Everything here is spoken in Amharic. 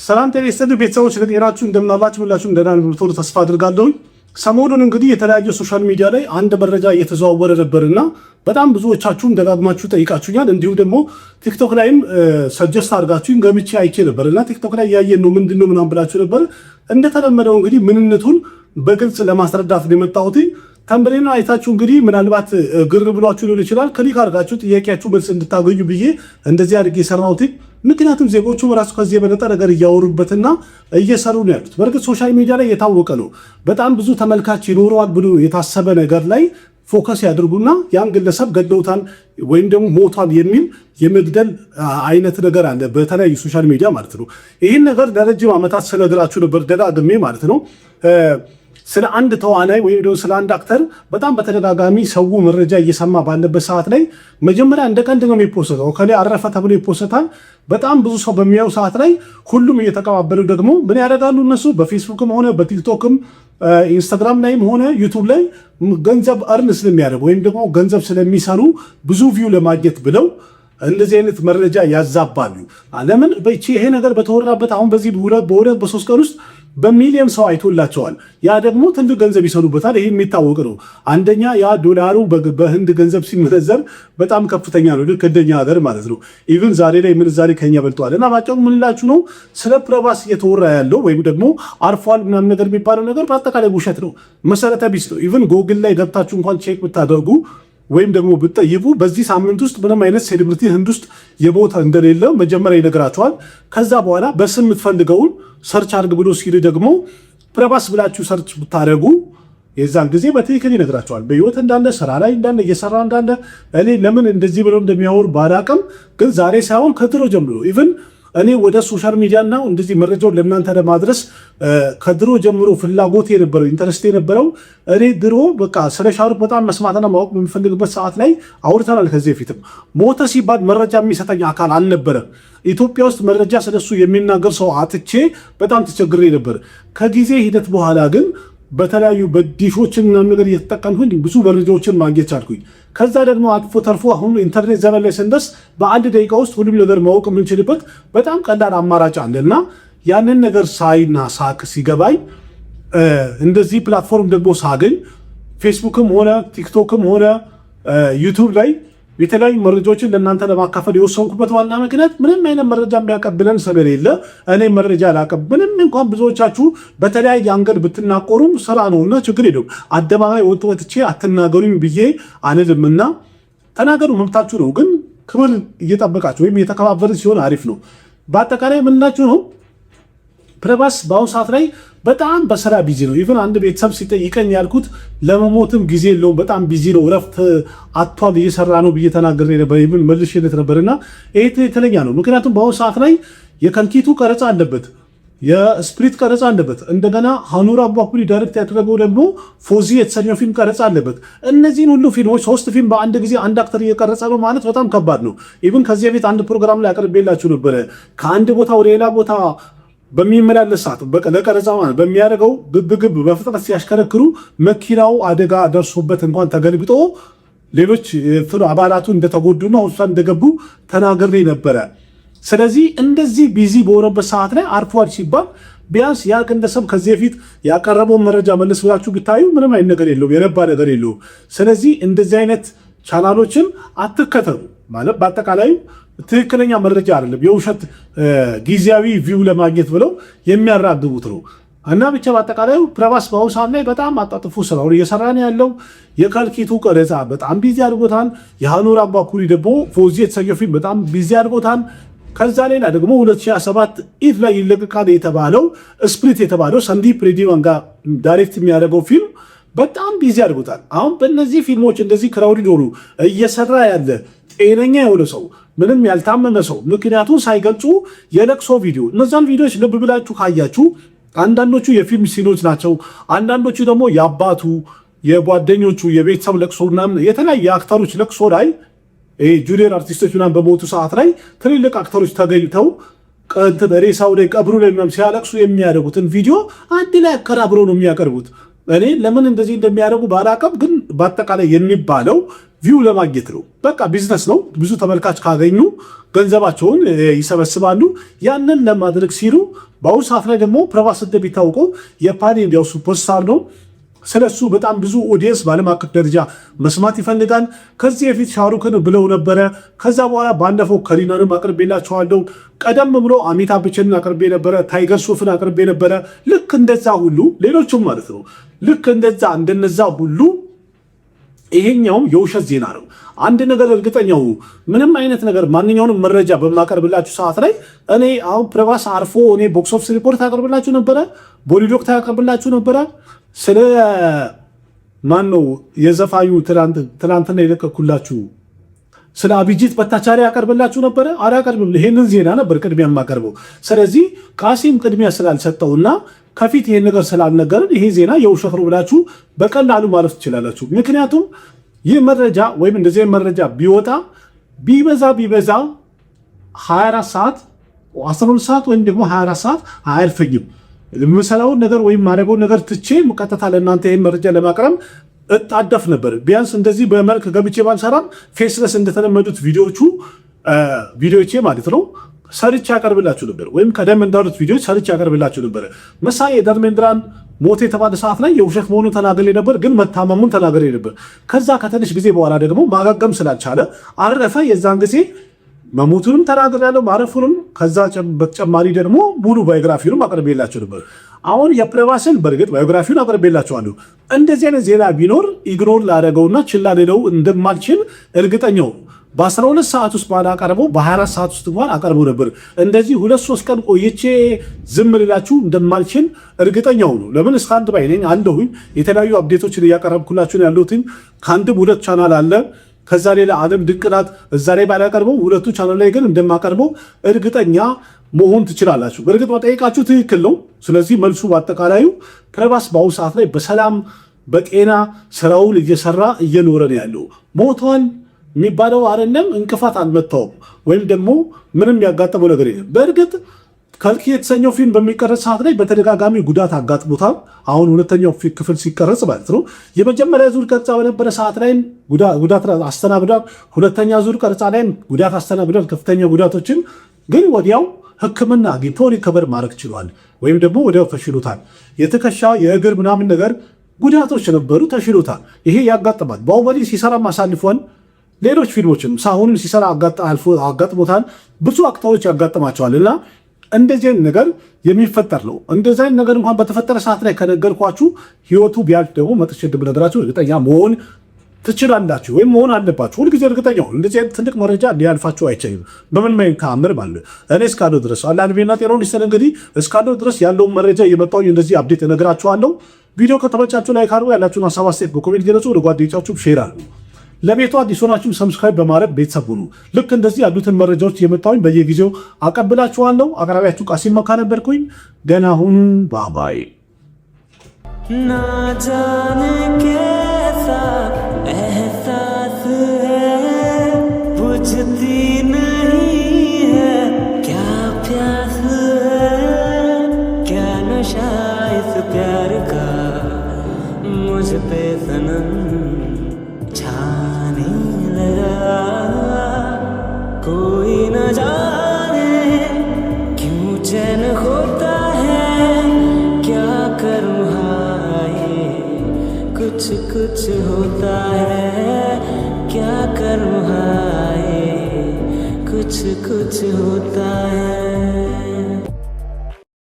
ሰላም ጤና ይስጥልኝ ቤተሰቦች፣ ለጤናችሁ እንደምናላችሁ ሁላችሁም ደህና እንደምትሆኑ ተስፋ አድርጋለሁ። ሰሞኑን እንግዲህ የተለያዩ ሶሻል ሚዲያ ላይ አንድ መረጃ እየተዘዋወረ ነበርና በጣም ብዙዎቻችሁም ደጋግማችሁ ጠይቃችሁኛል። እንዲሁ ደግሞ ቲክቶክ ላይም ሰጀስት አድርጋችሁኝ ገምቼ አይቼ ነበርና ቲክቶክ ላይ ያየን ነው ምንድነው ምናምን ብላችሁ ነበር። እንደተለመደው እንግዲህ ምንነቱን በግልጽ ለማስረዳት ነው የመጣሁት። ተምብሌን አይታችሁ እንግዲህ ምናልባት ግር ብሏችሁ ሊሆን ይችላል። ክሊክ አድርጋችሁ ጥያቄያችሁ መልስ እንድታገኙ ብዬ እንደዚህ አድርጌ የሰራሁት። ምክንያቱም ዜጎቹ ራሱ ከዚህ የበለጠ ነገር እያወሩበትና እየሰሩ ነው ያሉት። በእርግጥ ሶሻል ሚዲያ ላይ የታወቀ ነው። በጣም ብዙ ተመልካች ይኖረዋል ብሎ የታሰበ ነገር ላይ ፎከስ ያድርጉና ያን ግለሰብ ገድለውታል ወይም ደግሞ ሞቷል የሚል የመግደል አይነት ነገር አለ በተለያዩ ሶሻል ሚዲያ ማለት ነው። ይህን ነገር ለረጅም ዓመታት ስነግራችሁ ነበር ደጋግሜ ማለት ነው። ስለ አንድ ተዋናይ ወይም ደግሞ ስለ አንድ አክተር በጣም በተደጋጋሚ ሰው መረጃ እየሰማ ባለበት ሰዓት ላይ መጀመሪያ እንደ ቀንድ ነው የሚፖሰተው። ከላይ አረፈ ተብሎ ይፖሰታል። በጣም ብዙ ሰው በሚያዩ ሰዓት ላይ ሁሉም እየተቀባበሉ ደግሞ ምን ያደርጋሉ እነሱ በፌስቡክም ሆነ በቲክቶክም ኢንስታግራም ላይም ሆነ ዩቱብ ላይ ገንዘብ አርን ስለሚያደርጉ ወይም ደግሞ ገንዘብ ስለሚሰሩ ብዙ ቪው ለማግኘት ብለው እንደዚህ አይነት መረጃ ያዛባሉ። ለምን ይሄ ነገር በተወራበት አሁን በዚህ በሁለት በሶስት ቀን ውስጥ በሚሊዮን ሰው አይቶላቸዋል። ያ ደግሞ ትልቅ ገንዘብ ይሰሩበታል። ይሄ የሚታወቅ ነው። አንደኛ ያ ዶላሩ በህንድ ገንዘብ ሲመነዘር በጣም ከፍተኛ ነው፣ ልክ እንደኛ ሀገር ማለት ነው። ኢቭን ዛሬ ላይ ምንዛሬ ከኛ በልተዋል። እና ባጭሩ ምንላችሁ ነው ስለ ፕረባስ እየተወራ ያለው ወይም ደግሞ አርፏል ምናምን ነገር የሚባለው ነገር በአጠቃላይ ውሸት ነው፣ መሰረተ ቢስ ነው። ኢቭን ጎግል ላይ ገብታችሁ እንኳን ቼክ ብታደርጉ ወይም ደግሞ ብትጠይቁ በዚህ ሳምንት ውስጥ ምንም አይነት ሴሌብሪቲ ህንድ ውስጥ የቦታ እንደሌለ መጀመሪያ ይነግራቸዋል። ከዛ በኋላ በስም የምትፈልገውን ሰርች አድርግ ብሎ ሲል ደግሞ ፕረባስ ብላችሁ ሰርች ብታደርጉ የዛን ጊዜ በትክክል ይነግራቸዋል። በህይወት እንዳለ ስራ ላይ እንዳለ እየሰራ እንዳለ። እኔ ለምን እንደዚህ ብለው እንደሚያወሩ ባላቅም ግን ዛሬ ሳይሆን ከድሮ ጀምሮ ኢቭን እኔ ወደ ሶሻል ሚዲያ እና እንደዚህ መረጃውን ለእናንተ ለማድረስ ከድሮ ጀምሮ ፍላጎት የነበረው ኢንተረስት የነበረው እኔ ድሮ በቃ ስለ ሻሩክ በጣም መስማትና ማወቅ በሚፈልግበት ሰዓት ላይ አውርተናል። ከዚህ በፊትም ሞተ ሲባል መረጃ የሚሰጠኝ አካል አልነበረም። ኢትዮጵያ ውስጥ መረጃ ስለሱ የሚናገር ሰው አጥቼ በጣም ተቸግሬ ነበር። ከጊዜ ሂደት በኋላ ግን በተለያዩ በዲሾችን ነገር እየተጠቀምኩኝ ብዙ መረጃዎችን ማግኘት ቻልኩኝ። ከዛ ደግሞ አልፎ ተርፎ አሁን ኢንተርኔት ዘመን ላይ ስንደርስ በአንድ ደቂቃ ውስጥ ሁሉም ነገር ማወቅ የምንችልበት በጣም ቀላል አማራጭ አለና ያንን ነገር ሳይና ሳቅ ሲገባኝ እንደዚህ ፕላትፎርም ደግሞ ሳገኝ ፌስቡክም ሆነ ቲክቶክም ሆነ ዩቱብ ላይ የተለያዩ መረጃዎችን ለእናንተ ለማካፈል የወሰንኩበት ዋና ምክንያት ምንም አይነት መረጃ የሚያቀብለን ስለሌለ እኔ መረጃ ላቀብ ምንም እንኳን ብዙዎቻችሁ በተለያየ አንገድ ብትናቆሩም ስራ ነውና ችግር የለውም። አደባባይ ወጥቼ አትናገሩኝ ብዬ አንልምና ተናገሩ፣ መብታችሁ ነው። ግን ክብር እየጠበቃችሁ ወይም እየተከባበረ ሲሆን አሪፍ ነው። በአጠቃላይ ምንላችሁ ነው ፕረባስ በአሁኑ ሰዓት ላይ በጣም በስራ ቢዚ ነው። ኢቭን አንድ ቤተሰብ ሲጠይቀኝ ያልኩት ለመሞትም ጊዜ የለውም፣ በጣም ቢዚ ነው፣ እረፍት አጥቷል፣ እየሰራ ነው ብዬ ተናግሬ ነበር። ኢቭን መልሼለት ነበርና ይሄ የተለኛ ነው። ምክንያቱም በአሁኑ ሰዓት ላይ የከልኪቱ ቀረጻ አለበት፣ የስፕሪት ቀረጻ አለበት። እንደገና ሀኑር አባኩሪ ዳይሬክት ያደረገው ደግሞ ፎዚ የተሰኘው ፊልም ቀረጻ አለበት። እነዚህን ሁሉ ፊልሞች 3 ፊልም በአንድ ጊዜ አንድ አክተር እየቀረጸ ነው ማለት በጣም ከባድ ነው። ኢቭን ከዚህ በፊት አንድ ፕሮግራም ላይ አቅርቤላችሁ ነበረ። ከአንድ ቦታ ወደ ሌላ ቦታ በሚመላለስ ሰዓት ለቀረጻ ማለት በሚያደርገው ግብግብ በፍጥነት ሲያሽከረክሩ መኪናው አደጋ ደርሶበት እንኳን ተገልብጦ ሌሎች አባላቱ እንደተጎዱና ሆስፒታል እንደገቡ ተናግሬ ነበረ። ስለዚህ እንደዚህ ቢዚ በሆነበት ሰዓት ላይ አርፏል ሲባል ቢያንስ ያ ግለሰብ ከዚህ በፊት ያቀረበውን መረጃ መለስ ብላችሁ ብታዩ ምንም አይነት ነገር የለውም፣ የረባ ነገር የለውም። ስለዚህ እንደዚህ አይነት ቻናሎችን አትከተሉ ማለት በአጠቃላይ ትክክለኛ መረጃ አይደለም፣ የውሸት ጊዜያዊ ቪው ለማግኘት ብለው የሚያራግቡት ነው። እና ብቻ በአጠቃላይ ፕረባስ በአሁኑ ሰዓት ላይ በጣም አጣጥፎ ስራውን እየሰራ ነው ያለው። የከልኪቱ ቀረጻ በጣም ቢዚ አድርጎታል። የሀኑር አባኩሪ ደግሞ ፎዚ የተሰኘው ፊልም በጣም ቢዚ አድርጎታል። ከዛ ሌላ ደግሞ 2027 ኢፍ ላይ ይለቀቃል የተባለው ስፕሪት የተባለው ሰንዲፕ ሬዲዮን ጋር ዳይሬክት የሚያደርገው ፊልም በጣም ቢዚ አድርጎታል። አሁን በእነዚህ ፊልሞች እንደዚህ ክራውድ ሆኑ እየሰራ ያለ ጤነኛ የሆነ ሰው ምንም ያልታመመ ሰው ምክንያቱም ሳይገልጹ የለቅሶ ቪዲዮ እነዛን ቪዲዮዎች ልብ ብላችሁ ካያችሁ አንዳንዶቹ የፊልም ሲኖች ናቸው። አንዳንዶቹ ደግሞ የአባቱ የጓደኞቹ የቤተሰብ ለቅሶ ምናምን የተለያየ አክተሮች ለቅሶ ላይ ጁኒየር አርቲስቶች ምናምን በሞቱ ሰዓት ላይ ትልልቅ አክተሮች ተገኝተው ሬሳው ላይ ቀብሩ ላይ ምናምን ሲያለቅሱ የሚያደርጉትን ቪዲዮ አንድ ላይ አቀራብረው ነው የሚያቀርቡት። እኔ ለምን እንደዚህ እንደሚያደርጉ ባላቀም ግን በአጠቃላይ የሚባለው ቪው ለማግኘት ነው። በቃ ቢዝነስ ነው። ብዙ ተመልካች ካገኙ ገንዘባቸውን ይሰበስባሉ። ያንን ለማድረግ ሲሉ በአሁኑ ሰዓት ላይ ደግሞ ፕረባስ እንደሚታወቀው የፓን ኢንዲያው ሱፐርስታር ነው። ስለሱ በጣም ብዙ ኦዲየንስ በዓለም አቀፍ ደረጃ መስማት ይፈልጋል። ከዚህ በፊት ሻሩክን ብለው ነበረ። ከዛ በኋላ ባለፈው ከሪናንም አቅርቤላቸዋለሁ። ቀደም ብሎ አሚታብ በቸንን አቅርቤ ነበረ። ታይገር ሱፍን አቅርቤ ነበረ። ልክ እንደዛ ሁሉ ሌሎችም ማለት ነው። ልክ እንደነዛ ሁሉ ይሄኛውም የውሸት ዜና ነው። አንድ ነገር እርግጠኛው ምንም አይነት ነገር ማንኛውንም መረጃ በማቀርብላችሁ ሰዓት ላይ እኔ አሁን ፕረባስ አርፎ እኔ ቦክስ ኦፊስ ሪፖርት አቀርብላችሁ ነበረ፣ ቦዲ ዶክተር አቀርብላችሁ ነበረ። ስለ ማን ነው የዘፋኙ ትናንትና የለቀኩላችሁ ስለ አቢጂት በታቻሪ ያቀርብላችሁ ነበረ? አላቀርብም። ይሄንን ዜና ነበር ቅድሚያ የማቀርበው። ስለዚህ ቃሲም ቅድሚያ ስላልሰጠውና ከፊት ይሄን ነገር ስላልነገርን ይሄ ዜና የውሸት ነው ብላችሁ በቀላሉ ማለት ትችላላችሁ። ምክንያቱም ይህ መረጃ ወይም እንደዚህ መረጃ ቢወጣ ቢበዛ 24 ሰዓት 12 ሰዓት ወይም ደግሞ 24 ሰዓት አያልፈኝም። የምሰራውን ነገር ወይም ማድረገውን ነገር ትቼ ቀጥታ ለእናንተ ይህን መረጃ ለማቅረብ እጣደፍ ነበር። ቢያንስ እንደዚህ በመልክ ገብቼ ባልሰራም ፌስለስ እንደተለመዱት ቪዲዮቼ ማለት ነው ሰርቻ ያቀርብላችሁ ነበር። ወይም ቀደም እንዳሉት ቪዲዮች ሰርቻ ያቀርብላችሁ ነበር። መሳይ የደርሜንድራን ሞት የተባለ ሰዓት ላይ የውሸት መሆኑን ተናግሬ ነበር፣ ግን መታመሙን ተናግሬ ነበር። ከዛ ከትንሽ ጊዜ በኋላ ደግሞ ማጋገም ስላልቻለ አረፈ። የዛን ጊዜ መሞቱንም ተናግሬያለሁ፣ ማረፉንም። ከዛ በተጨማሪ ደግሞ ሙሉ ባዮግራፊውንም አቅርቤላችሁ ነበር። አሁን የፕረባስን በእርግጥ ባዮግራፊውን አቅርቤላችኋለሁ። እንደዚህ አይነት ዜና ቢኖር ኢግኖር ላደረገውና ችላ ሌለው እንደማልችል እርግጠኛው በ12 ሰዓት ውስጥ ባላቀርበው በ24 ሰዓት ውስጥ እንኳን አቀርበው ነበር። እንደዚህ 2-3 ቀን ቆይቼ ዝም ልላችሁ እንደማልችል እርግጠኛው ነው። ለምን እስከ አንድ ባይ ነኝ አለሁኝ። የተለያዩ አፕዴቶችን እያቀረብኩላችሁ ያሉትን ከአንድም 2 ቻናል አለ። ከዛ ሌላ ዓለም ድንቅ ናት እዛ ላይ ባላቀርበው 2 ቻናል ላይ ግን እንደማቀርበው እርግጠኛ መሆን ትችላላችሁ። በእርግጥ መጠየቃችሁ ትክክል ነው። ስለዚህ መልሱ በአጠቃላዩ ፕረባስ በአሁኑ ሰዓት ላይ በሰላም በጤና ስራውን እየሰራ እየኖረ ነው ያለው። ሞቷል የሚባለው አይደለም፣ እንቅፋት አልመታውም ወይም ደግሞ ምንም ያጋጠመው ነገር የለም። በእርግጥ ከልኪ የተሰኘው ፊልም በሚቀረጽ ሰዓት ላይ በተደጋጋሚ ጉዳት አጋጥሞታል። አሁን ሁለተኛው ክፍል ሲቀረጽ ማለት ነው። የመጀመሪያ ዙር ቀረጻ በነበረ ሰዓት ላይ ጉዳት አስተናግዷል። ሁለተኛ ዙር ቀረጻ ላይ ጉዳት አስተናግዷል፣ ከፍተኛ ጉዳቶችን። ግን ወዲያው ሕክምና አግኝቶ ሪከቨር ማድረግ ችሏል፣ ወይም ደግሞ ወዲያው ተሽሎታል። የትከሻ የእግር ምናምን ነገር ጉዳቶች ነበሩ፣ ተሽሎታል። ይሄ ያጋጥማል። ባሁበሊ ሲሰራ አሳልፏል። ሌሎች ፊልሞችም ሳሁንም ሲሰራ አጋጥሞታል። ብዙ አክተሮች ያጋጥማቸዋል እና እንደዚህ ነገር የሚፈጠር ነው። እንደዚህ አይነት ነገር እንኳን በተፈጠረ ሰዓት ላይ ከነገርኳችሁ ህይወቱ ቢያልፍ ደግሞ መጥቼ እንደምነግራችሁ እርግጠኛ መሆን ትችላላችሁ ወይም መሆን አለባችሁ። ሁልጊዜ እርግጠኛ ሁኑ። እንደዚህ አይነት ትልቅ መረጃ ሊያልፋችሁ አይችልም በምን ማይን ካምር ማለት እኔ እስካለው ድረስ አላንቤና ጤናውን ይሰል እንግዲህ እስካለው ድረስ ያለውን መረጃ እየመጣሁኝ እንደዚህ አፕዴት እነግራችኋለሁ። ቪዲዮ ከተመቻችሁ ላይክ አድርጉ። ያላችሁን ሀሳብ አስተያየት በኮሜንት ገለጹ። ወደ ጓደኞቻችሁ ሼር አድርጉ። ለቤቱ አዲስ ሆናችሁ ሰብስክራይብ በማድረግ ቤተሰብ ሁኑ። ልክ እንደዚህ ያሉትን መረጃዎች እየመጣሁኝ በየጊዜው አቀብላችኋለሁ። አቅራቢያችሁ ቃሲም መካ ነበርኩኝ። ደህና ሁኑ። ባባይ ना जाने कैसा एहसास है बुझती नहीं है क्या प्यास है क्या नशा इस प्यार का मुझ पे सनम छाने लगा कोई न जाने क्यों चैन होता है क्या करूँ कुछ होता है क्या करूँ हाय कुछ होता है।